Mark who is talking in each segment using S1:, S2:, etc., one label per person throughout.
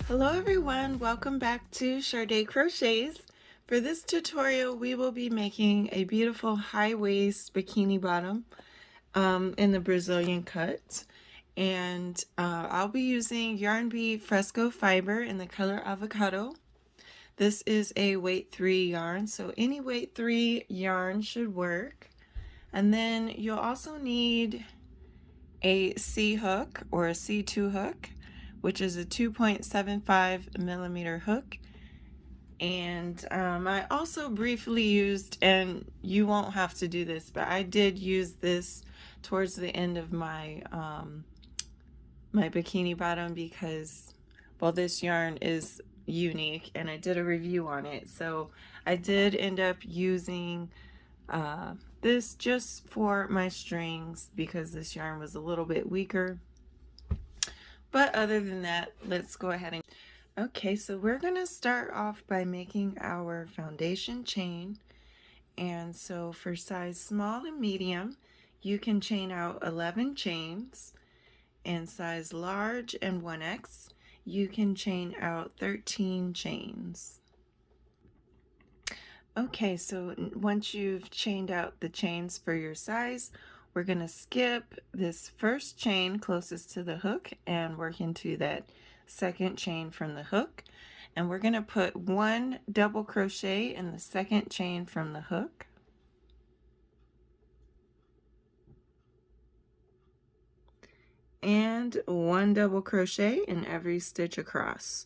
S1: Hello everyone, welcome back to Sade Crochets. For this tutorial we will be making a beautiful high waist bikini bottom in the Brazilian cut, and I'll be using Yarn Bee Fresco fiber in the color avocado. This is a weight 3 yarn, so any weight 3 yarn should work. And then you'll also need a C hook or a C2 hook, which is a 2.75 millimeter hook. And I also briefly used, and you won't have to do this, but I did use this towards the end of my my bikini bottom because, well, this yarn is unique and I did a review on it. So I did end up using this just for my strings because this yarn was a little bit weaker. But other than that, let's go ahead and okay, so we're going to start off by making our foundation chain. And so for size small and medium, you can chain out 11 chains. And size large and 1X, you can chain out 13 chains. Okay, so once you've chained out the chains for your size, we're going to skip this first chain closest to the hook and work into that second chain from the hook. And we're going to put 1 double crochet in the second chain from the hook. And 1 double crochet in every stitch across.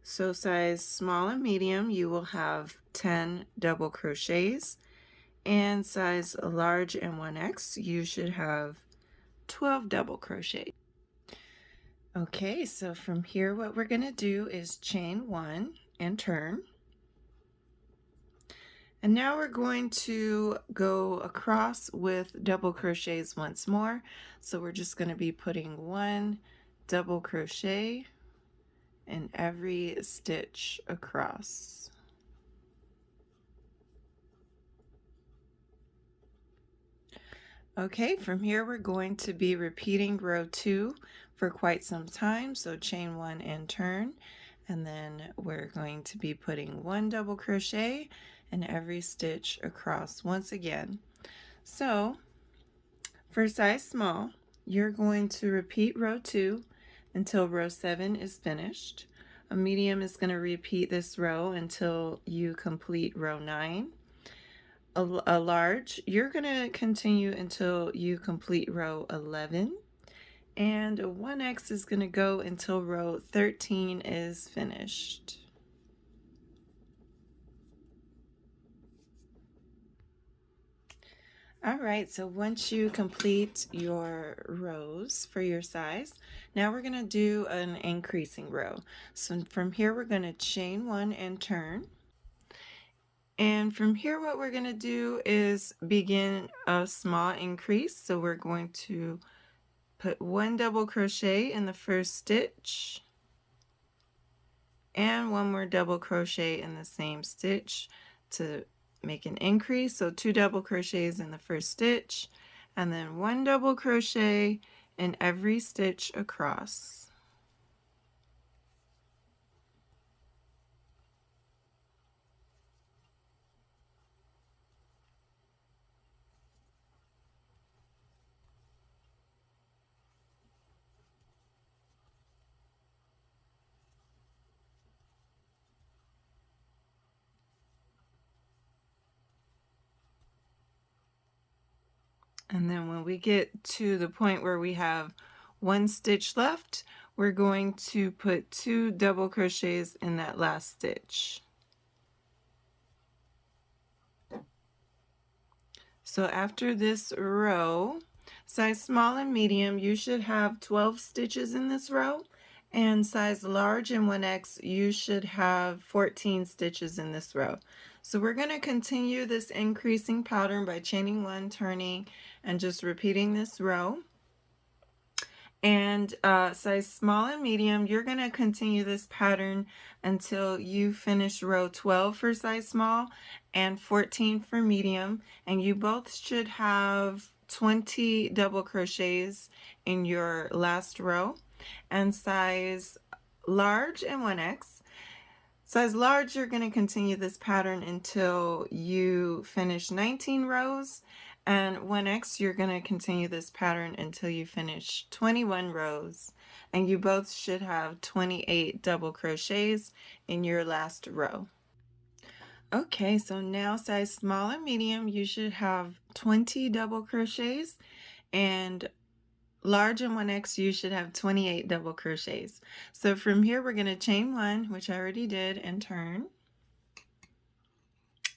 S1: So size small and medium, you will have 10 double crochets, and size large and 1X, you should have 12 double crochet. Okay, so from here what we're going to do is chain 1 and turn. And now we're going to go across with double crochets once more. So we're just going to be putting 1 double crochet in every stitch across. Okay, from here we're going to be repeating row 2 for quite some time. So chain 1 and turn, and then we're going to be putting 1 double crochet in every stitch across once again. So for size small, you're going to repeat row 2 until row 7 is finished. A medium is going to repeat this row until you complete row 9. A large, you're going to continue until you complete row 11. And a 1X is going to go until row 13 is finished. Alright, so once you complete your rows for your size, now we're going to do an increasing row. So from here we're going to chain 1 and turn. And from here what we're going to do is begin a small increase. So we're going to put 1 double crochet in the first stitch and 1 more double crochet in the same stitch to make an increase. So 2 double crochets in the first stitch and then 1 double crochet in every stitch across. And then when we get to the point where we have 1 stitch left, we're going to put 2 double crochets in that last stitch. So after this row, size small and medium, you should have 12 stitches in this row, and size large and 1X, you should have 14 stitches in this row. So we're going to continue this increasing pattern by chaining 1, turning, and just repeating this row. And size small and medium, you're going to continue this pattern until you finish row 12 for size small and 14 for medium, and you both should have 20 double crochets in your last row. And size large and 1x. Size large, you're going to continue this pattern until you finish 19 rows, and 1x, you're going to continue this pattern until you finish 21 rows, and you both should have 28 double crochets in your last row. Okay, so now size small and medium, you should have 20 double crochets, and large and 1x, you should have 28 double crochets. So from here, we're going to chain 1, which I already did, and turn.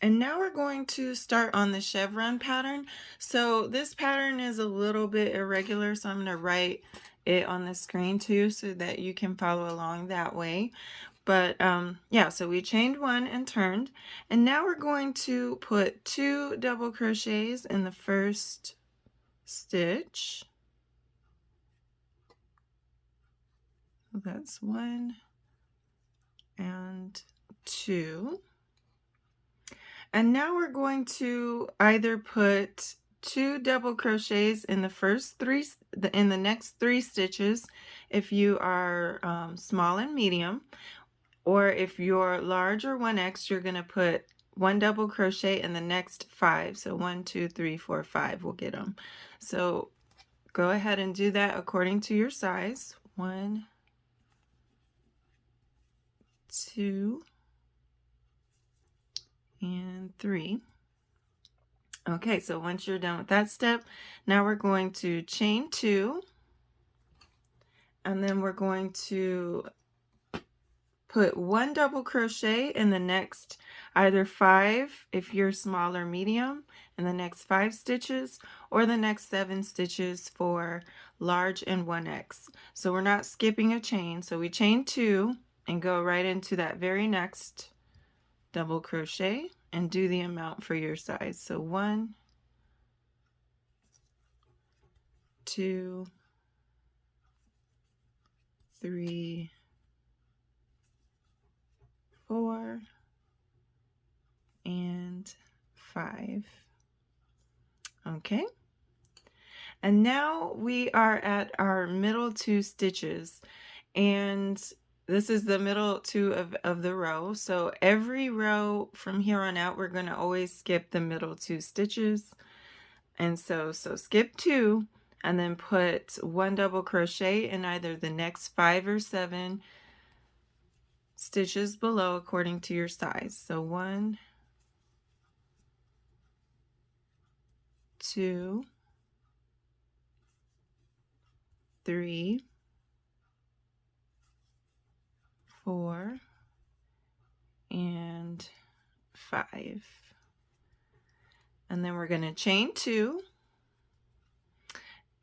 S1: And now we're going to start on the chevron pattern. So this pattern is a little bit irregular, so I'm going to write it on the screen too so that you can follow along that way. But yeah, so we chained 1 and turned, and now we're going to put 2 double crochets in the first stitch. That's 1 and 2. And now we're going to either put 2 double crochets in the first 3, in the next 3 stitches if you are small and medium, or if you're large or 1x, you're going to put 1 double crochet in the next 5. So 1, 2, 3, 4, 5 will get them. So go ahead and do that according to your size. 1, 2, and 3. Okay, so once you're done with that step, now we're going to chain 2, and then we're going to put 1 double crochet in the next either 5 if you're small or medium in the next 5 stitches, or the next 7 stitches for large and 1x. So we're not skipping a chain, so we chain 2 and go right into that very next double crochet and do the amount for your size. So 1, 2, 3, 4, and 5. Okay, and now we are at our middle 2 stitches, and this is the middle 2 of the row. So every row from here on out, we're going to always skip the middle 2 stitches. And so skip 2 and then put 1 double crochet in either the next 5 or 7 stitches below according to your size. So 1, 2, 3, 4, and 5. And then we're going to chain 2,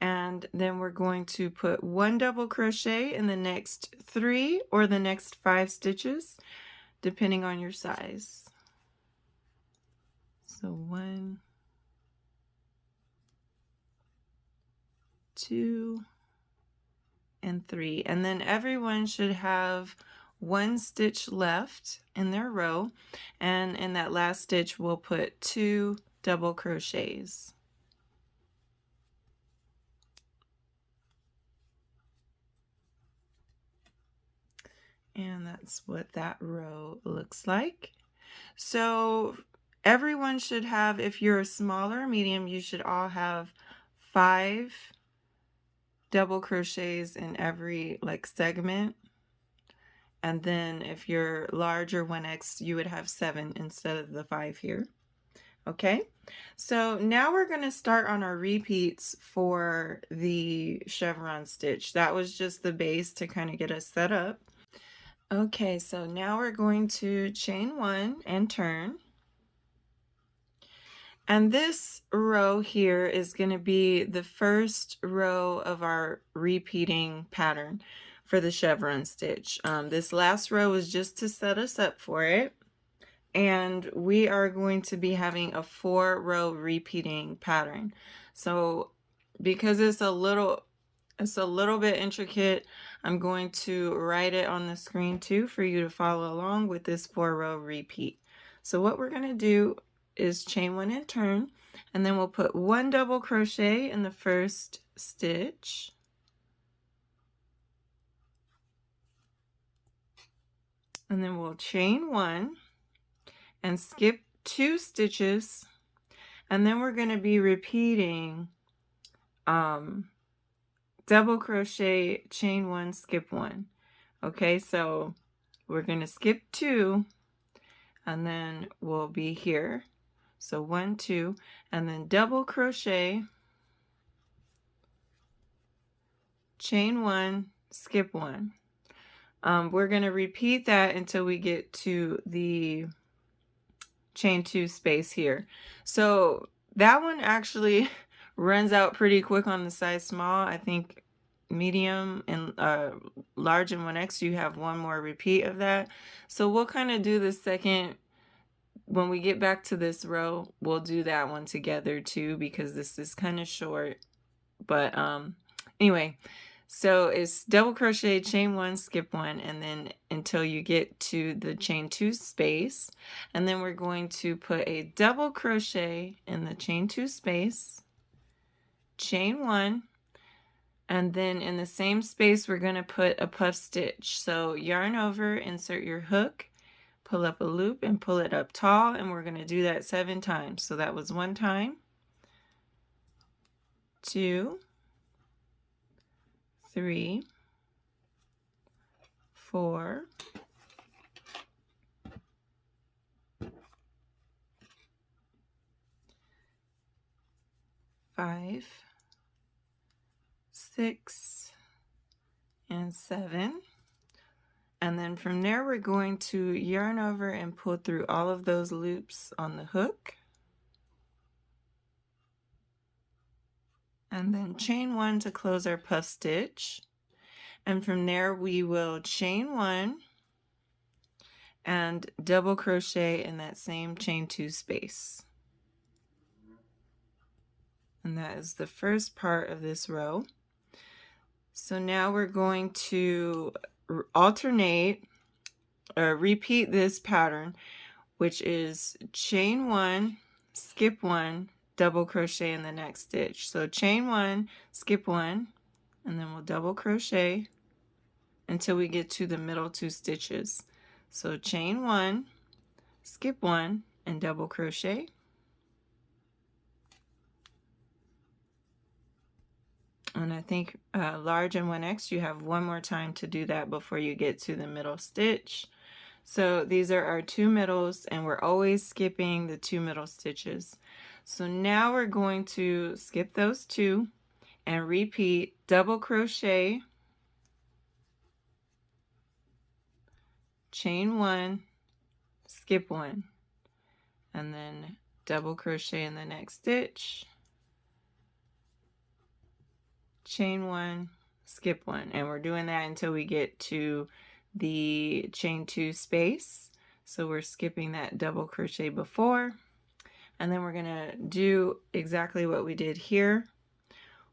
S1: and then we're going to put 1 double crochet in the next 3 or the next 5 stitches depending on your size. So 1, 2, and 3, and then everyone should have 1 stitch left in their row, and in that last stitch we'll put 2 double crochets. And that's what that row looks like. So everyone should have, if you're a smaller or medium, you should all have 5 double crochets in every segment. And then if you're large or 1x, you would have 7 instead of the 5 here. Okay, so now we're going to start on our repeats for the chevron stitch. That was just the base to kind of get us set up. Okay, so now we're going to chain 1 and turn. And this row here is going to be the first row of our repeating pattern for the chevron stitch. This last row is just to set us up for it. And we are going to be having a 4-row repeating pattern. So because it's a little bit intricate, I'm going to write it on the screen too for you to follow along with this 4-row repeat. So what we're going to do is chain 1 and turn, and then we'll put 1 double crochet in the first stitch, and then we'll chain 1 and skip 2 stitches, and then we're going to be repeating double crochet, chain 1, skip 1. Okay, so we're going to skip 2, and then we'll be here. So 1, 2, and then double crochet, chain 1, skip 1. We're going to repeat that until we get to the chain 2 space here. So that one actually runs out pretty quick on the size small. I think medium and large and 1X, you have one more repeat of that. So we'll kind of do the second. When we get back to this row, we'll do that one together too, because this is kind of short. But anyway, so it's double crochet, chain 1, skip 1, and then until you get to the chain 2 space, and then we're going to put a double crochet in the chain 2 space, chain 1, and then in the same space we're going to put a puff stitch. So yarn over, insert your hook, pull up a loop and pull it up tall, and we're going to do that 7 times. So that was 1 time, 2, 3, 4, 5, 6, and 7. And then from there we're going to yarn over and pull through all of those loops on the hook. And then chain 1 to close our puff stitch. And from there we will chain 1 and double crochet in that same chain 2 space. And that is the first part of this row. So now we're going to alternate or repeat this pattern, which is chain 1, skip 1, double crochet in the next stitch. So chain 1, skip 1, and then we'll double crochet until we get to the middle 2 stitches. So chain 1, skip 1, and double crochet. And I think large and 1X, you have one more time to do that before you get to the middle stitch. So these are our 2 middles, and we're always skipping the 2 middle stitches. So now we're going to skip those 2 and repeat double crochet, chain 1, skip 1, and then double crochet in the next stitch, chain 1, skip 1, and we're doing that until we get to the chain 2 space. So we're skipping that double crochet before, and then we're gonna do exactly what we did here.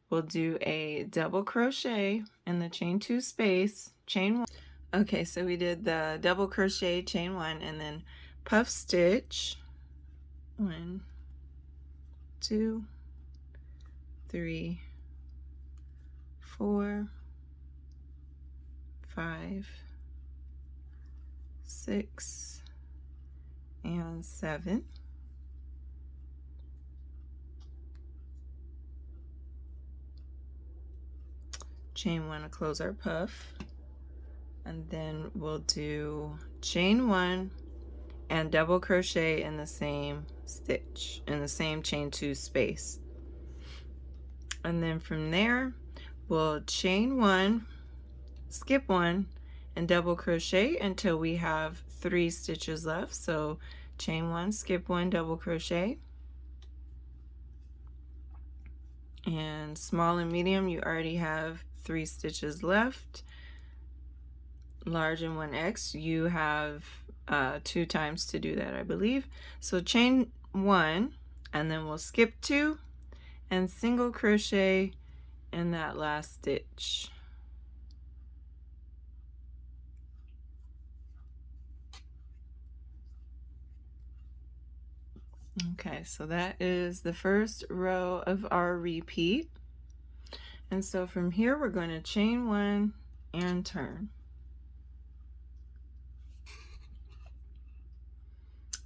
S1: We'll do a double crochet in the chain 2 space, chain 1. Okay, so we did the double crochet, chain 1, and then puff stitch, 1, 2, 3, 4, 5, 6, and 7. Chain 1 to close our puff, and then we'll do chain 1 and double crochet in the same stitch, in the same chain 2 space. And then from there we'll chain 1, skip 1, and double crochet until we have 3 stitches left. So chain 1, skip 1, double crochet. And small and medium, you already have 3 stitches left. Large and 1X, you have 2 times to do that, I believe. So chain 1, and then we'll skip 2 and single crochet in that last stitch. Okay, so that is the first row of our repeat. And so from here we're going to chain 1 and turn.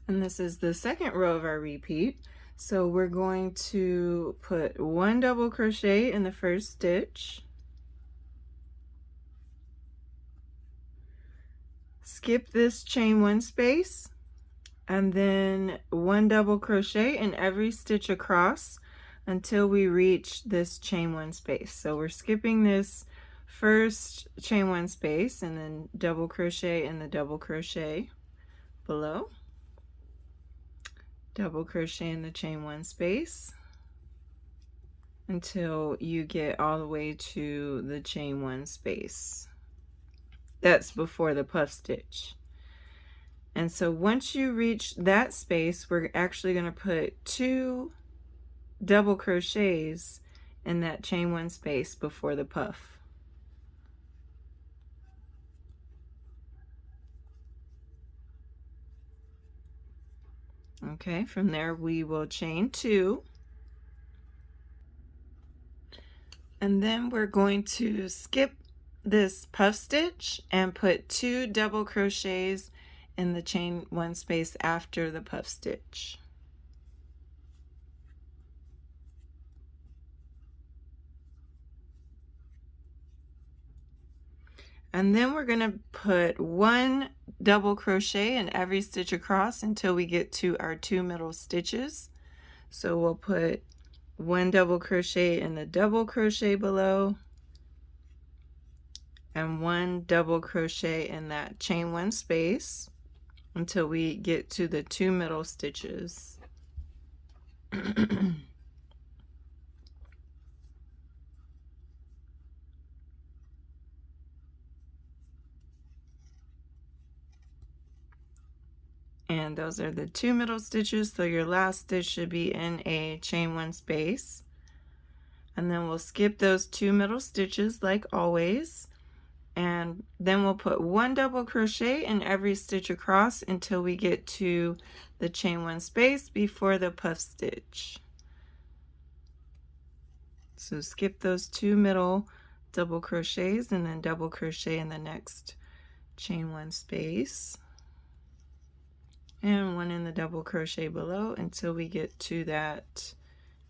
S1: And this is the second row of our repeat. So we're going to put 1 double crochet in the first stitch, skip this chain 1 space, and then 1 double crochet in every stitch across until we reach this chain 1 space. So we're skipping this first chain 1 space and then double crochet in the double crochet below, double crochet in the chain 1 space until you get all the way to the chain 1 space. That's before the puff stitch. And so once you reach that space, we're actually going to put 2 double crochets in that chain 1 space before the puff. Okay, from there we will chain 2, and then we're going to skip this puff stitch and put 2 double crochets in the chain 1 space after the puff stitch. And then we're going to put 1 double crochet in every stitch across until we get to our 2 middle stitches. So we'll put 1 double crochet in the double crochet below and 1 double crochet in that chain 1 space until we get to the 2 middle stitches. And those are the 2 middle stitches, so your last stitch should be in a chain 1 space. And then we'll skip those 2 middle stitches like always, and then we'll put 1 double crochet in every stitch across until we get to the chain 1 space before the puff stitch. So skip those 2 middle double crochets and then double crochet in the next chain 1 space and 1 in the double crochet below until we get to that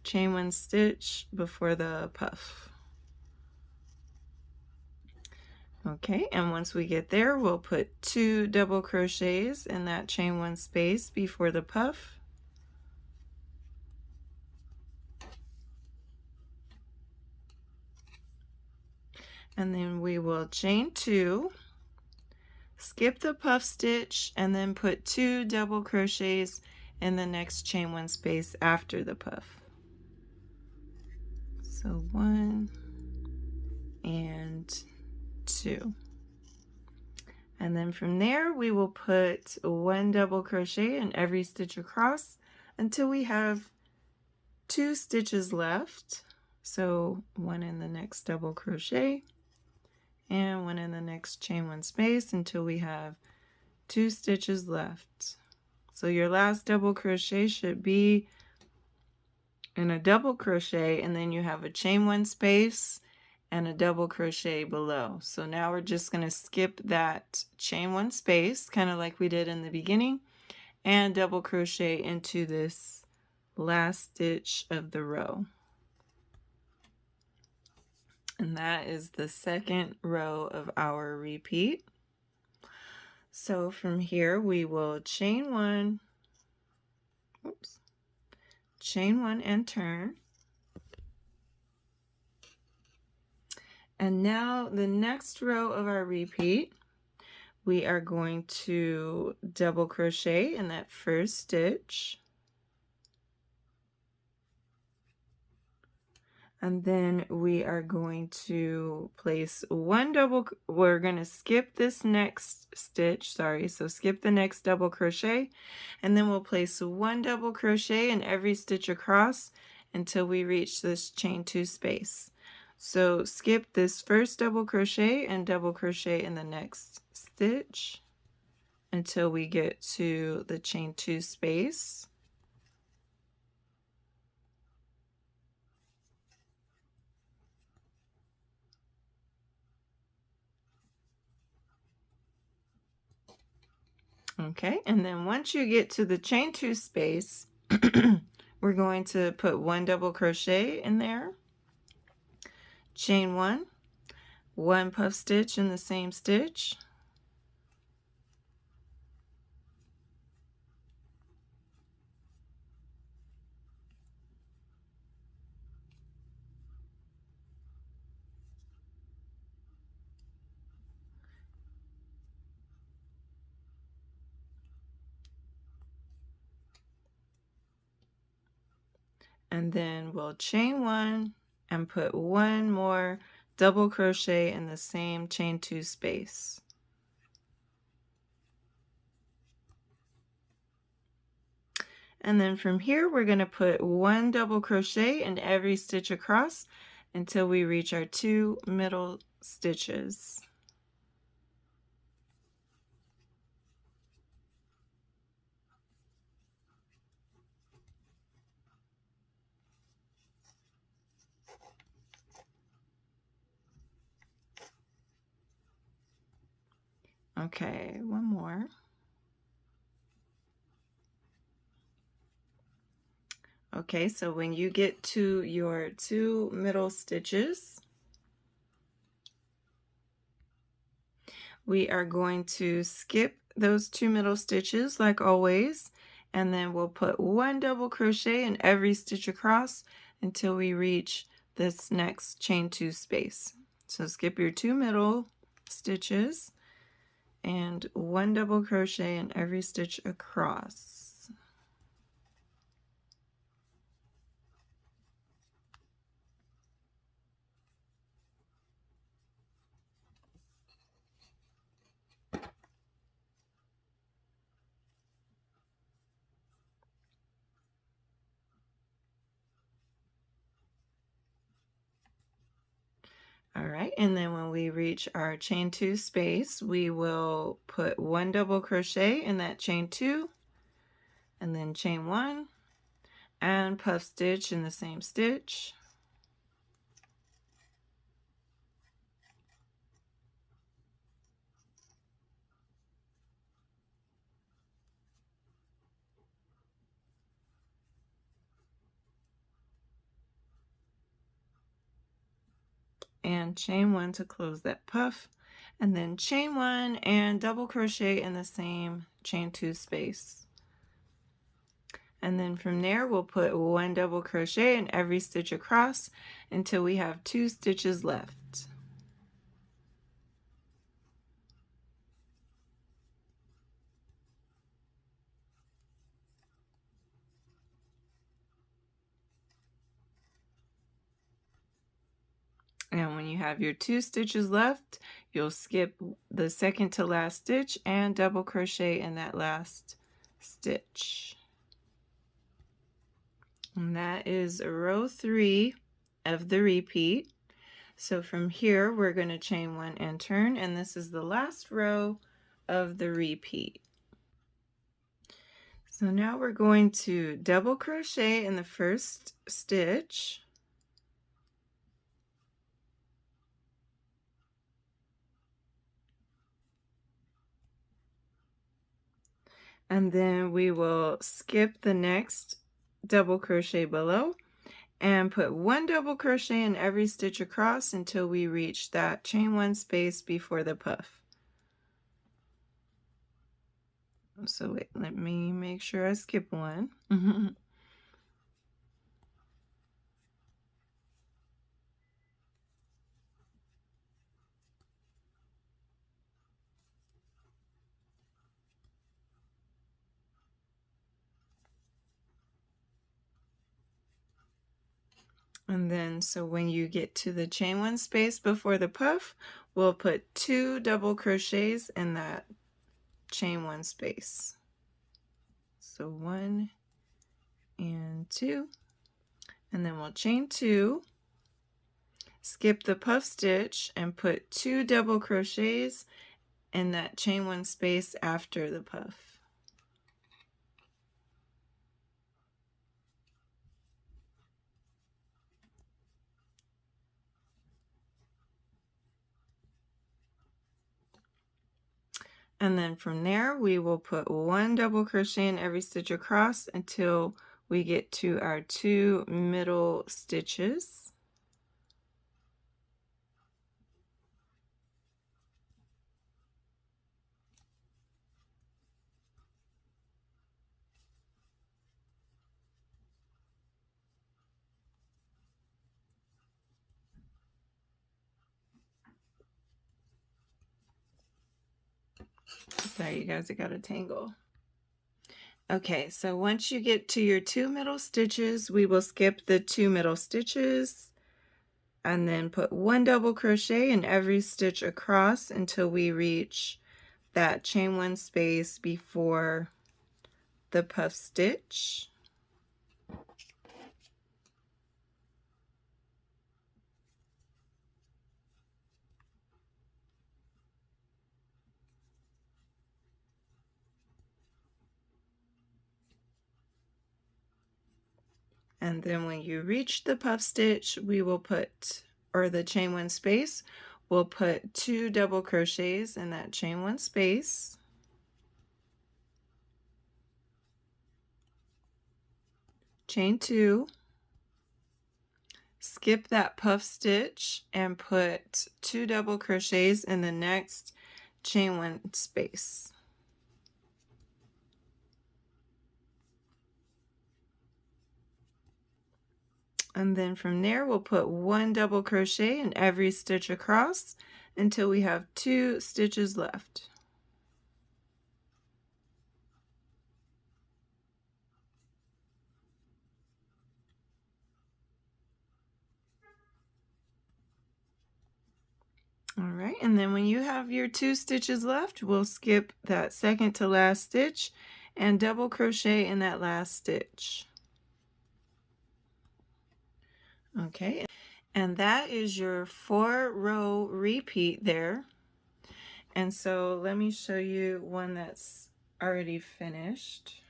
S1: chain 1 stitch before the puff. Okay, and once we get there, we'll put 2 double crochets in that chain 1 space before the puff. And then we will chain 2, skip the puff stitch, and then put 2 double crochets in the next chain 1 space after the puff. So 1 and 2. And then from there we will put 1 double crochet in every stitch across until we have 2 stitches left. So 1 in the next double crochet and 1 in the next chain 1 space until we have 2 stitches left. So your last double crochet should be in a double crochet, and then you have a chain 1 space and a double crochet below. So now we're just going to skip that chain 1 space, kind of like we did in the beginning, and double crochet into this last stitch of the row. And that is the second row of our repeat. So from here we will chain 1, chain 1 and turn. And now the next row of our repeat, we are going to double crochet in that first stitch. And then we are going to place 1 double, we're going to skip this next stitch, so skip the next double crochet, and then we'll place 1 double crochet in every stitch across until we reach this chain 2 space. So skip this first double crochet and double crochet in the next stitch until we get to the chain 2 space. Okay, and then once you get to the chain 2 space, we're going to put 1 double crochet in there, chain 1, 1 puff stitch in the same stitch, and then we'll chain 1 and put 1 more double crochet in the same chain 2 space. And then from here we're going to put 1 double crochet in every stitch across until we reach our 2 middle stitches. Okay, one more. Okay, so when you get to your 2 middle stitches, we are going to skip those 2 middle stitches like always, and then we'll put 1 double crochet in every stitch across until we reach this next chain 2 space. So skip your 2 middle stitches and 1 double crochet in every stitch across. All right, and then when we reach our chain 2 space, we will put 1 double crochet in that chain 2, and then chain 1, and puff stitch in the same stitch. And chain 1 to close that puff, and then chain 1 and double crochet in the same chain 2 space. And then from there we'll put 1 double crochet in every stitch across until we have 2 stitches left. And when you have your 2 stitches left, you'll skip the second to last stitch and double crochet in that last stitch. And that is row 3 of the repeat. So from here we're going to chain 1 and turn, and this is the last row of the repeat. So now we're going to double crochet in the first stitch, and then we will skip the next double crochet below and put 1 double crochet in every stitch across until we reach that chain 1 space before the puff. So wait, let me make sure I skip one. And then, so when you get to the chain 1 space before the puff, we'll put 2 double crochets in that chain 1 space. So 1 and 2, and then we'll chain 2, skip the puff stitch, and put 2 double crochets in that chain 1 space after the puff. And then from there we will put 1 double crochet in every stitch across until we get to our 2 middle stitches. Sorry you guys, it got a tangle. Okay, so once you get to your 2 middle stitches, we will skip the 2 middle stitches and then put 1 double crochet in every stitch across until we reach that chain 1 space before the puff stitch. And then when you reach the puff stitch, we will put, or the chain 1 space, we'll put 2 double crochets in that chain 1 space. Chain 2, skip that puff stitch and put 2 double crochets in the next chain 1 space. And then from there we'll put 1 double crochet in every stitch across until we have 2 stitches left. All right, and then when you have your 2 stitches left, we'll skip that second to last stitch and double crochet in that last stitch. Okay, and that is your 4-row repeat there. And so let me show you one that's already finished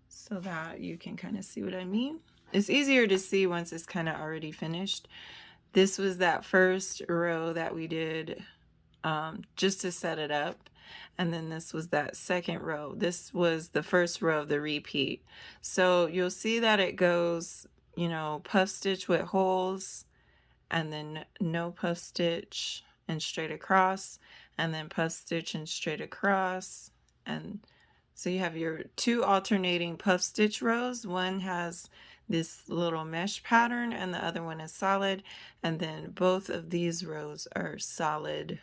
S1: so that you can kind of see what I mean. It's easier to see once it's kind of already finished. This was that first row that we did just to set it up. And then this was that second row. This was the first row of the repeat. So you'll see that it goes, you know, puff stitch with holes, and then no puff stitch and straight across, and then puff stitch and straight across. And so you have your 2 alternating puff stitch rows. One has this little mesh pattern and the other one is solid, and then both of these rows are solid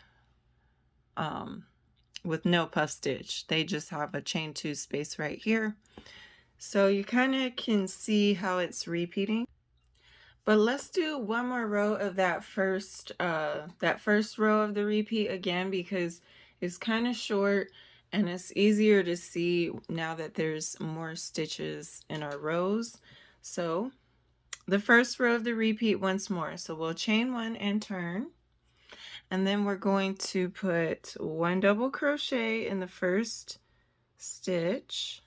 S1: with no puff stitch. They just have a chain 2 space right here. So you kind of can see how it's repeating. But let's do one more row of that first row of the repeat again, because it's kind of short and it's easier to see now that there's more stitches in our rows. So the first row of the repeat once more. So we'll chain 1 and turn, and then we're going to put 1 double crochet in the first stitch,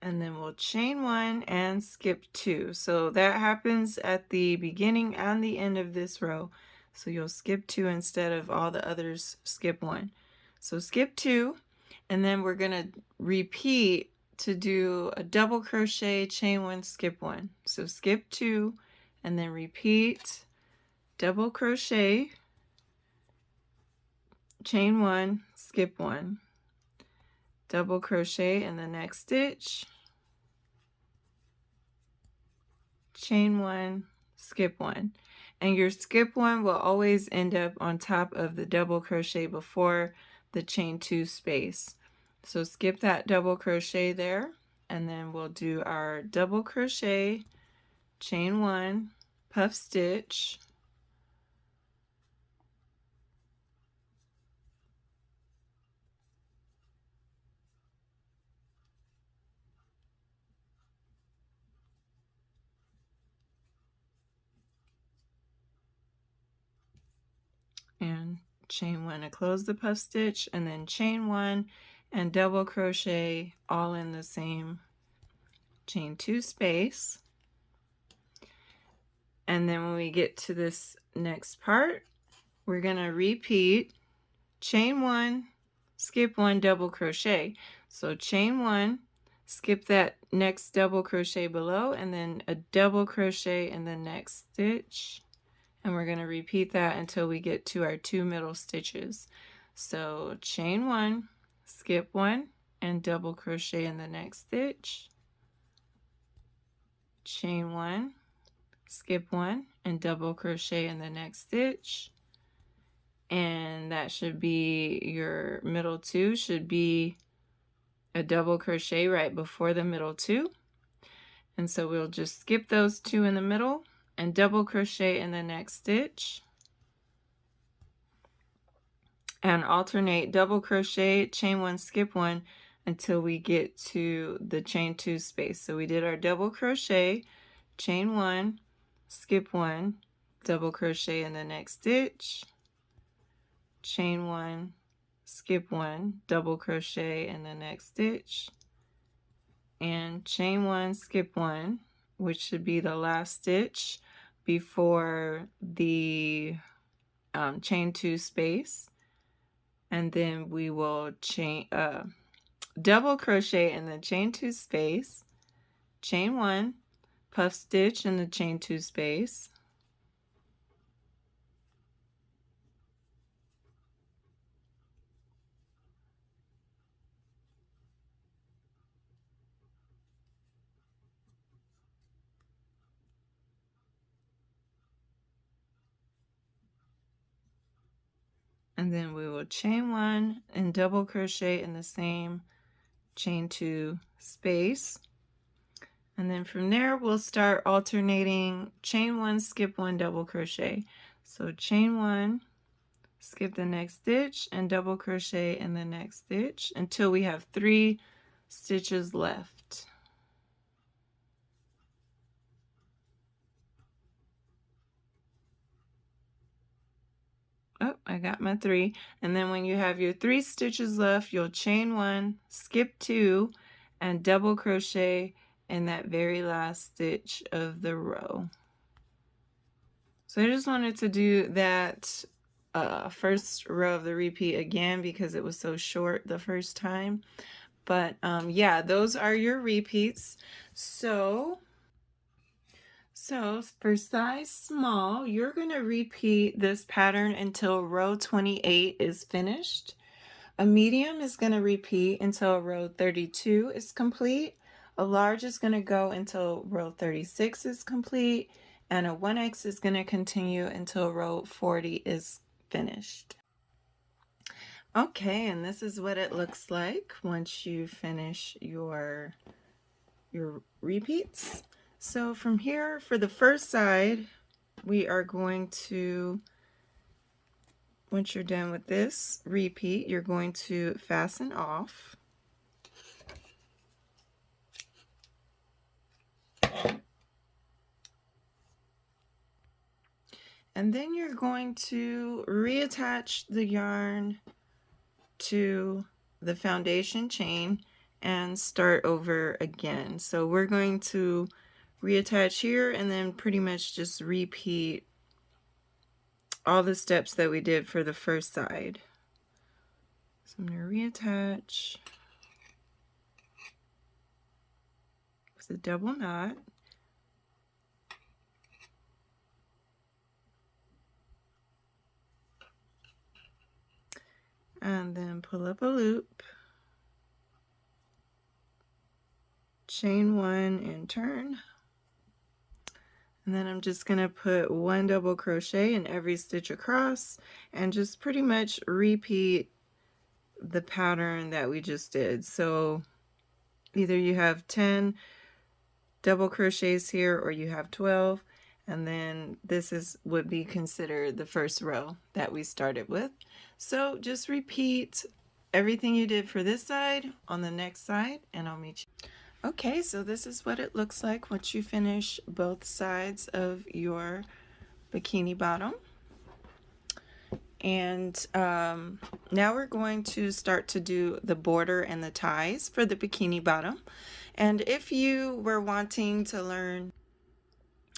S1: and then we'll chain 1 and skip 2. So that happens at the beginning and the end of this row. So you'll skip 2 instead of all the others skip 1. So skip 2, and then we're going to repeat to do a double crochet, chain 1, skip 1. So skip 2 and then repeat, double crochet, chain 1, skip 1. Double crochet in the next stitch, chain 1, skip 1. And your skip 1 will always end up on top of the double crochet before the chain 2 space. So skip that double crochet there, and then we'll do our double crochet, chain 1, puff stitch, and chain 1 to close the puff stitch, and then chain 1 and double crochet all in the same chain 2 space. And then when we get to this next part, we're going to repeat chain 1, skip 1, double crochet. So chain 1, skip that next double crochet below, and then a double crochet in the next stitch. And we're going to repeat that until we get to our 2 middle stitches. So chain 1, skip 1, and double crochet in the next stitch. Chain 1, skip 1, and double crochet in the next stitch. And that should be your middle 2, should be a double crochet right before the middle 2. And so we'll just skip those 2 in the middle and double crochet in the next stitch. And alternate double crochet, chain 1, skip 1 until we get to the chain 2 space. So we did our double crochet, chain 1, skip 1, double crochet in the next stitch, chain 1, skip 1, double crochet in the next stitch, and chain 1, skip 1, which should be the last stitch before the chain 2 space. And then we will double crochet in the chain 2 space, chain 1, puff stitch in the chain 2 space, and then we will chain 1 and double crochet in the same chain 2 space. And then from there we'll start alternating chain 1, skip 1, double crochet. So chain 1, skip the next stitch, and double crochet in the next stitch until we have 3 stitches left. Oh, I got my 3. And then when you have your 3 stitches left, you'll chain 1, skip 2, and double crochet in that very last stitch of the row. So I just wanted to do that first row of the repeat again because it was so short the first time. But yeah, those are your repeats. So for size small, you're going to repeat this pattern until row 28 is finished. A medium is going to repeat until row 32 is complete. A large is going to go until row 36 is complete. And a 1X is going to continue until row 40 is finished. Okay, and this is what it looks like once you finish your repeats. So from here, for the first side, we are going to, once you're done with this repeat, you're going to fasten off. And then you're going to reattach the yarn to the foundation chain and start over again. So we're going to reattach here and then pretty much just repeat all the steps that we did for the first side. So I'm going to reattach with a double knot. And then pull up a loop, chain 1 and turn. And then I'm just going to put 1 double crochet in every stitch across and just pretty much repeat the pattern that we just did. So either you have 10 double crochets here or you have 12, and then this would be considered the first row that we started with. So just repeat everything you did for this side on the next side, and I'll meet you. Okay, so this is what it looks like once you finish both sides of your bikini bottom. And now we're going to start to do the border and the ties for the bikini bottom. And if you were wanting to learn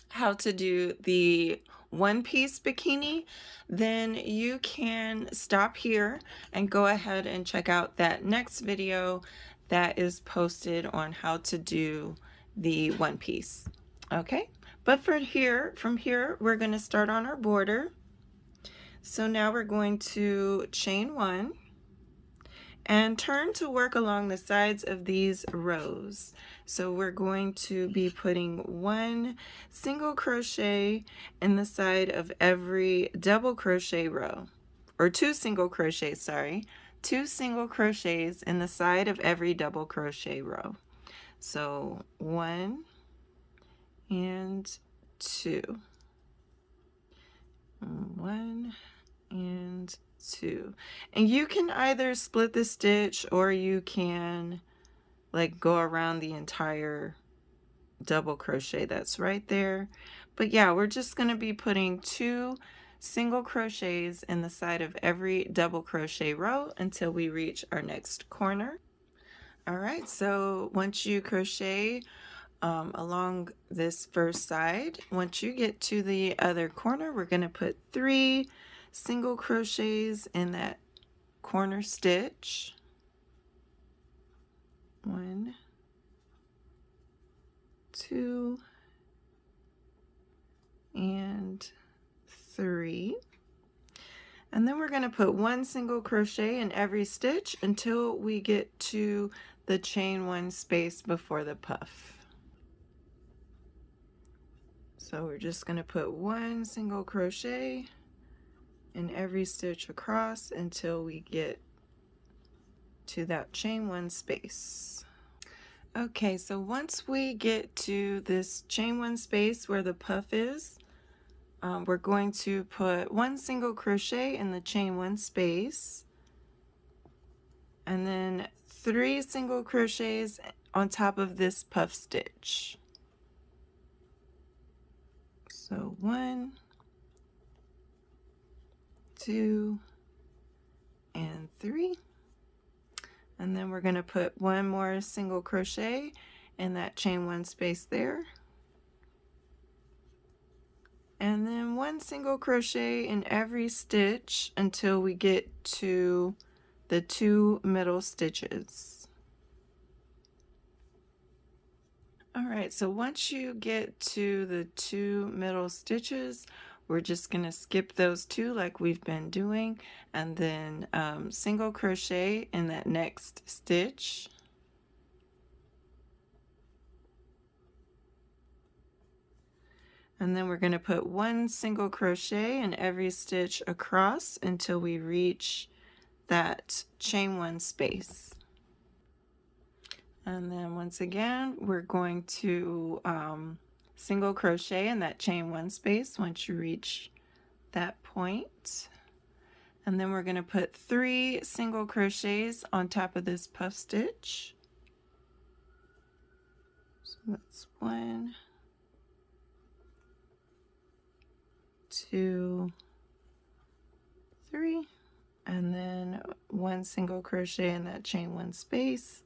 S1: how to do the one-piece bikini, then you can stop here and go ahead and check out that next video that is posted on how to do the one piece. Okay, but from here we're going to start on our border. So now we're going to chain 1 and turn to work along the sides of these rows. So we're going to be putting 1 single crochet in the side of every double crochet row, or 2 single crochets, sorry, 2 single crochets in the side of every double crochet row. So 1 and 2, 1 and 2, and you can either split the stitch or you can like go around the entire double crochet that's right there. But yeah, we're just going to be putting 2 single crochets in the side of every double crochet row until we reach our next corner. All right, so once you crochet along this first side, once you get to the other corner, we're going to put 3 single crochets in that corner stitch. 1, 2, and 3. And then we're going to put 1 single crochet in every stitch until we get to the chain 1 space before the puff. So we're just going to put 1 single crochet in every stitch across until we get to that chain 1 space. Okay, so once we get to this chain 1 space where the puff is, we're going to put 1 single crochet in the chain 1 space, and then 3 single crochets on top of this puff stitch. So 1, 2, and 3. And then we're going to put 1 more single crochet in that chain 1 space there. And then 1 single crochet in every stitch until we get to the 2 middle stitches. All right, so once you get to the 2 middle stitches, we're just going to skip those 2 like we've been doing, and then single crochet in that next stitch. And then we're going to put 1 single crochet in every stitch across until we reach that chain 1 space. And then once again, we're going to single crochet in that chain 1 space once you reach that point. And then we're going to put 3 single crochets on top of this puff stitch. So that's 1, 2, 3, and then 1 single crochet in that chain 1 space,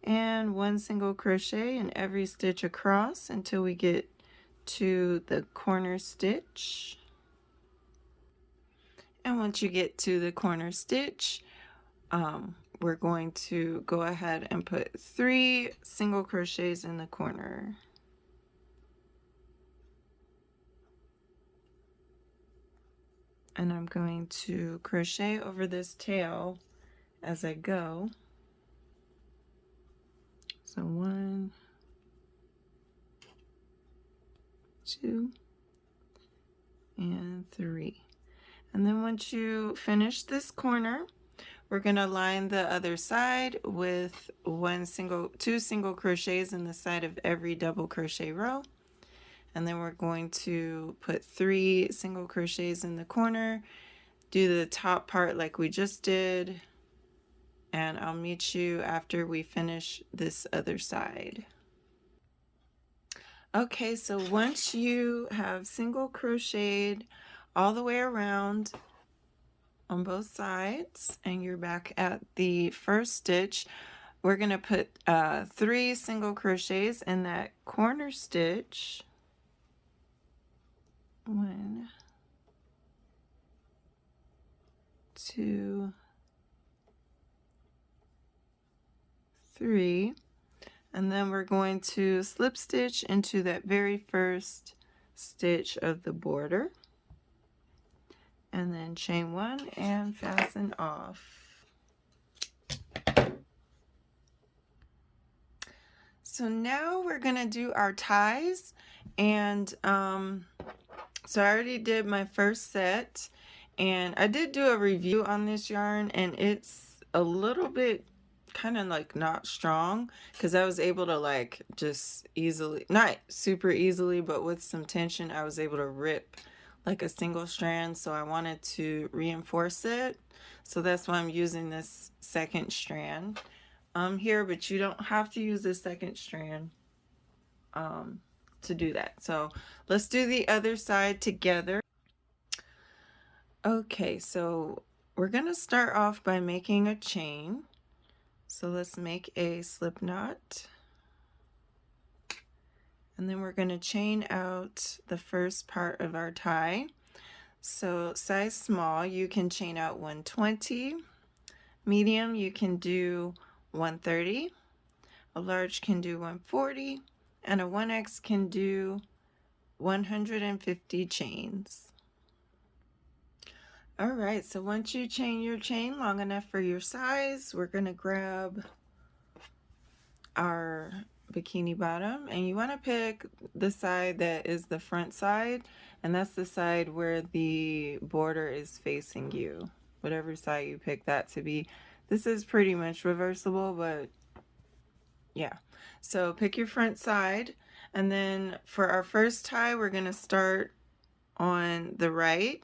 S1: and 1 single crochet in every stitch across until we get to the corner stitch. And once you get to the corner stitch, we're going to go ahead and put 3 single crochets in the corner. And I'm going to crochet over this tail as I go. So 1, 2, and 3. And then once you finish this corner, we're going to line the other side with 2 single crochets in the side of every double crochet row. And then we're going to put 3 single crochets in the corner, do the top part like we just did, and I'll meet you after we finish this other side. Okay, so once you have single crocheted all the way around on both sides and you're back at the first stitch, we're going to put 3 single crochets in that corner stitch. 1, 2, 3, and then we're going to slip stitch into that very first stitch of the border, and then chain 1 and fasten off. So now we're gonna do our ties, and so I already did my first set, and I did do a review on this yarn, and it's a little bit kind of like not strong, because I was able to like just easily, not super easily, but with some tension I was able to rip like a single strand, so I wanted to reinforce it, so that's why I'm using this second strand here, but you don't have to use the second strand to do that. So let's do the other side together. Okay, so we're gonna start off by making a chain. So let's make a slip knot, and then we're gonna chain out the first part of our tie. So size small, you can chain out 120, medium you can do 130, a large can do 140, and a 1X can do 150 chains. All right, so once you chain your chain long enough for your size, we're gonna grab our bikini bottom, and you want to pick the side that is the front side, and that's the side where the border is facing you, whatever side you pick that to be. This is pretty much reversible, but yeah, so pick your front side, and then for our first tie we're going to start on the right,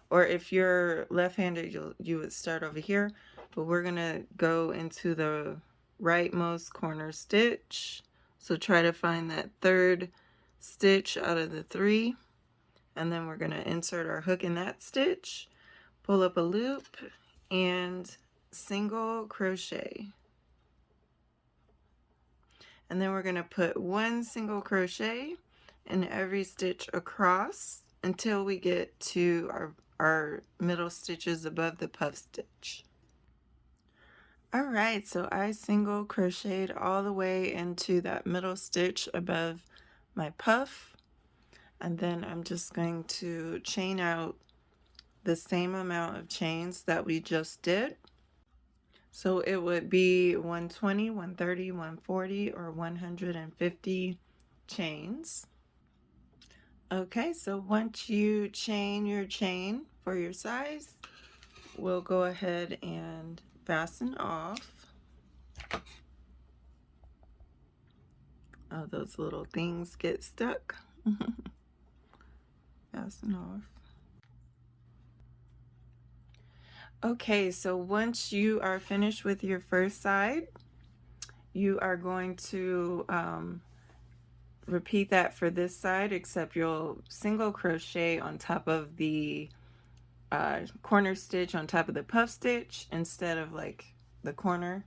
S1: or if you're left-handed you would start over here, but we're going to go into the rightmost corner stitch. So try to find that third stitch out of the 3, and then we're going to insert our hook in that stitch, pull up a loop, and single crochet. And then we're going to put 1 single crochet in every stitch across until we get to our middle stitches above the puff stitch. Alright, so I single crocheted all the way into that middle stitch above my puff, and then I'm just going to chain out the same amount of chains that we just did. So it would be 120, 130, 140, or 150 chains. Okay, so once you chain your chain for your size, we'll go ahead and fasten off. Oh, those little things get stuck. Fasten off. Okay, so once you are finished with your first side, you are going to repeat that for this side, except you'll single crochet on top of the corner stitch on top of the puff stitch instead of like the corner.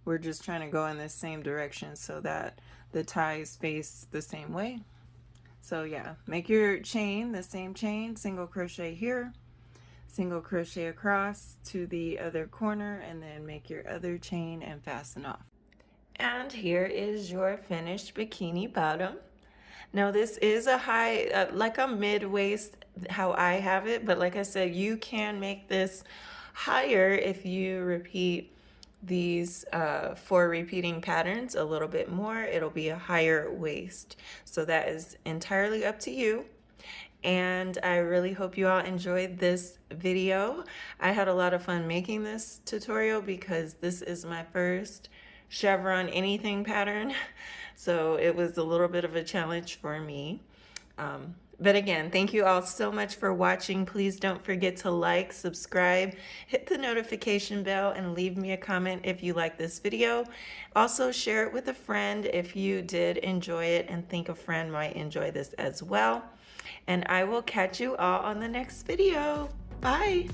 S1: We're just trying to go in the same direction so that the ties face the same way. So yeah, make your chain the same chain, single crochet here, single crochet across to the other corner, and then make your other chain and fasten off. And here is your finished bikini bottom. Now this is a high, like a mid-waist how I have it, but like I said, you can make this higher if you repeat these 4 repeating patterns a little bit more. It'll be a higher waist. So that is entirely up to you. And I really hope you all enjoyed this video. I had a lot of fun making this tutorial because this is my first chevron anything pattern, so it was a little bit of a challenge for me. But again, thank you all so much for watching. Please don't forget to like, subscribe, hit the notification bell, and leave me a comment if you like this video. Also share it with a friend if you did enjoy it and think a friend might enjoy this as well. And I will catch you all on the next video. Bye.